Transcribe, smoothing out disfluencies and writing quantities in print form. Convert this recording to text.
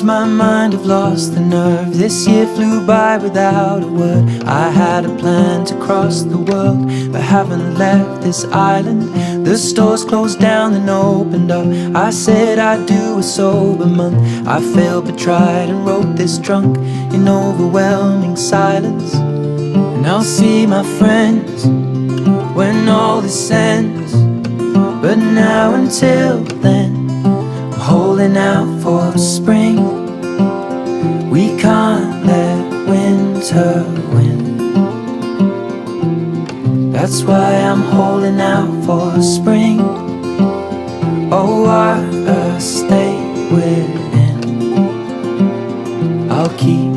lose my mind, I've lost the nerve. This year flew by without a word. I had a plan to cross the world, but haven't left this island. The stores closed down and opened up. I said I'd do a sober month. I failed but tried and wrote this drunk in overwhelming silence. And I'll see my friends when all this ends, but now until then I'm holding out for spring. We can't let winter win. That's why I'm holding out for spring. Oh, water, stay within. I'll keep